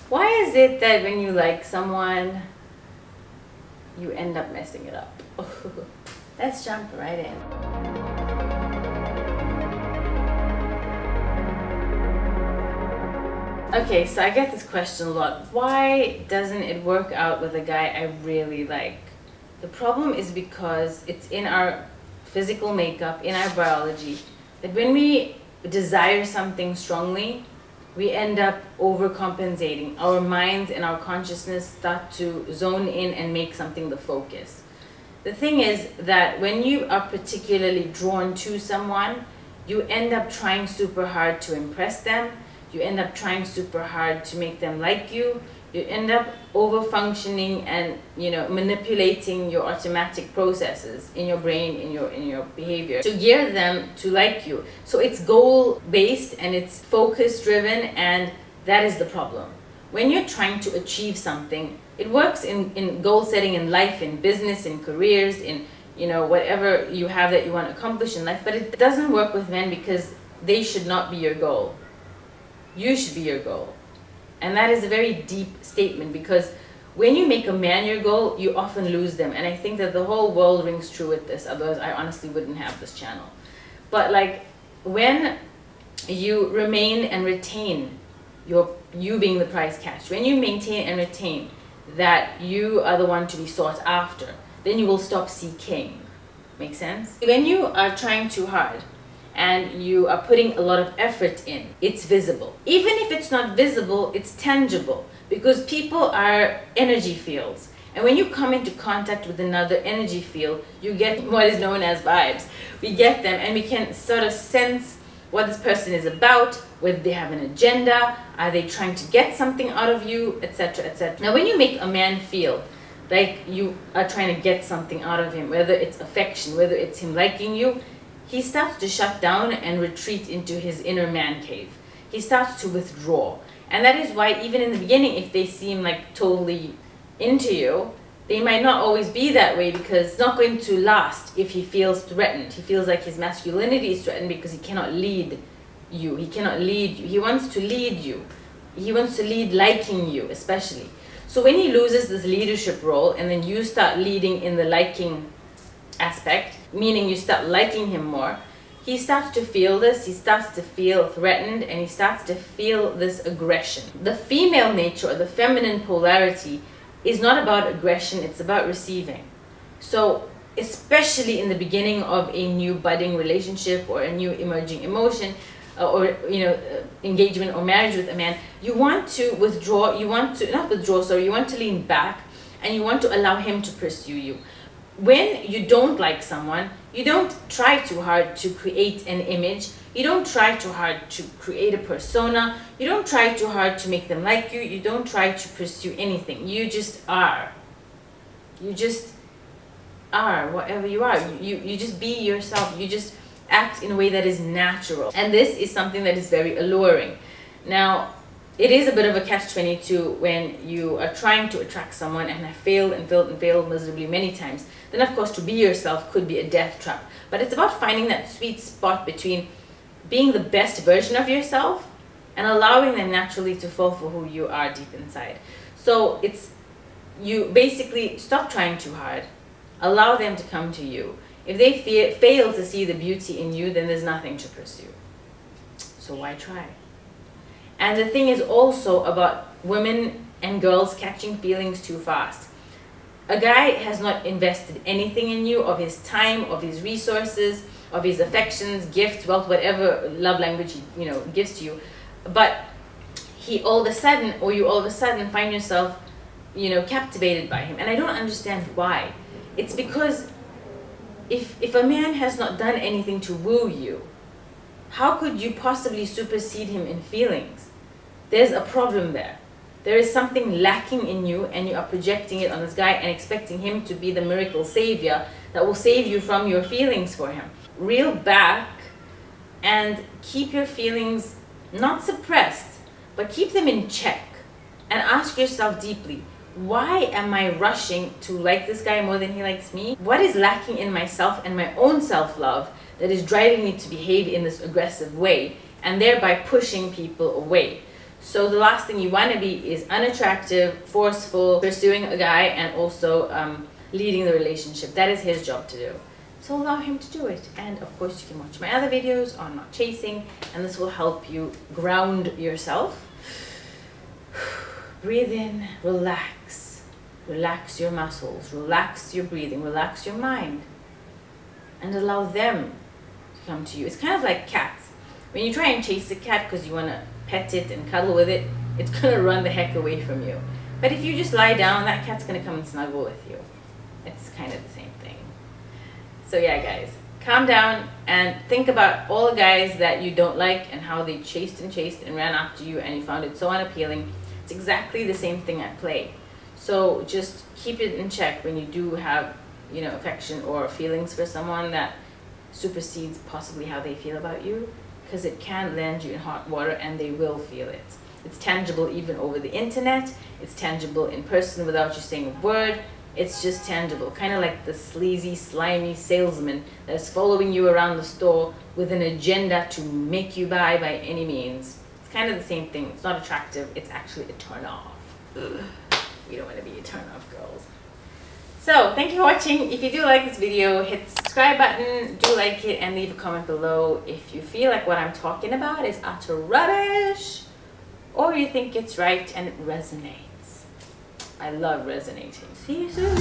Why is it that when you like someone, you end up messing it up? Let's jump right in. Okay, so I get this question a lot. Why doesn't it work out with a guy I really like? The problem is because it's in our physical makeup, in our biology, that when we desire something strongly, we end up overcompensating. Our minds and our consciousness start to zone in and make something the focus. The thing is that when you are particularly drawn to someone, you end up trying super hard to impress them. You end up trying super hard to make them like you. You end up over-functioning and, you know, manipulating your automatic processes in your brain, in your behavior, to gear them to like you. So it's goal-based and it's focus-driven, and that is the problem. When you're trying to achieve something, it works in goal setting in life, in business, in careers, in, you know, whatever you have that you want to accomplish in life, but it doesn't work with men because they should not be your goal. You should be your goal. And that is a very deep statement, because when you make a man your goal, you often lose them. And I think that the whole world rings true with this, otherwise I honestly wouldn't have this channel. But like, when you remain and retain you being the prize catch, when you maintain and retain that you are the one to be sought after, then you will stop seeking. Make sense? When you are trying too hard, and you are putting a lot of effort in, it's visible. Even if it's not visible, it's tangible, because people are energy fields. And when you come into contact with another energy field, you get what is known as vibes. We get them, and we can sort of sense what this person is about, whether they have an agenda, are they trying to get something out of you, etc., etc. Now, when you make a man feel like you are trying to get something out of him, whether it's affection, whether it's him liking you, he starts to shut down and retreat into his inner man cave. He starts to withdraw. And that is why even in the beginning, if they seem like totally into you, they might not always be that way, because it's not going to last if he feels threatened. He feels like his masculinity is threatened because he cannot lead you. He cannot lead you. He wants to lead you. He wants to lead liking you, especially. So when he loses this leadership role and then you start leading in the liking aspect, meaning you start liking him more, he starts to feel this, he starts to feel threatened, and he starts to feel this aggression. The female nature, or the feminine polarity, is not about aggression, it's about receiving. So especially in the beginning of a new budding relationship or a new emerging emotion, or engagement or marriage with a man, you want to withdraw, you want to lean back, and you want to allow him to pursue you. When you don't like someone, you don't try too hard to create an image, you don't try too hard to create a persona, you don't try too hard to make them like you, you don't try to pursue anything. You just are. You just are whatever you are. You just be yourself. You just act in a way that is natural. And this is something that is very alluring. Now, it is a bit of a catch-22 when you are trying to attract someone and have failed and failed and failed miserably many times. Then of course, to be yourself could be a death trap. But it's about finding that sweet spot between being the best version of yourself and allowing them naturally to fall for who you are deep inside. So it's, you basically stop trying too hard, allow them to come to you. If they fail to see the beauty in you, then there's nothing to pursue. So why try? And the thing is also about women and girls catching feelings too fast. A guy has not invested anything in you, of his time, of his resources, of his affections, gifts, wealth, whatever love language he gives to you. But he all of a sudden, or you all of a sudden find yourself, captivated by him. And I don't understand why. It's because if a man has not done anything to woo you, how could you possibly supersede him in feelings? There's a problem there. There is something lacking in you, and you are projecting it on this guy and expecting him to be the miracle savior that will save you from your feelings for him. Reel back and keep your feelings not suppressed, but keep them in check, and ask yourself deeply, why am I rushing to like this guy more than he likes me? What is lacking in myself and my own self-love that is driving me to behave in this aggressive way and thereby pushing people away? So the last thing you want to be is unattractive, forceful, pursuing a guy, and also leading the relationship. That is his job to do. So allow him to do it. And of course you can watch my other videos on not chasing, and this will help you ground yourself. Breathe in, relax. Relax your muscles, relax your breathing, relax your mind. And allow them to come to you. It's kind of like cats. When you try and chase a cat because you want to pet it and cuddle with it, it's going to run the heck away from you. But if you just lie down, that cat's going to come and snuggle with you. It's kind of the same thing. So yeah, guys, calm down and think about all the guys that you don't like and how they chased and ran after you and you found it so unappealing. It's exactly the same thing at play. So just keep it in check when you do have, you know, affection or feelings for someone that supersedes possibly how they feel about you, because it can land you in hot water and they will feel it. It's tangible even over the internet. It's tangible in person without you saying a word. It's just tangible, kind of like the sleazy, slimy salesman that's following you around the store with an agenda to make you buy by any means. It's kind of the same thing. It's not attractive. It's actually a turn off. Ugh. We don't want to be a turn off, girls. So thank you for watching. If you do like this video, hit the subscribe button, do like it, and leave a comment below if you feel like what I'm talking about is utter rubbish or you think it's right and it resonates. I love resonating. See you soon.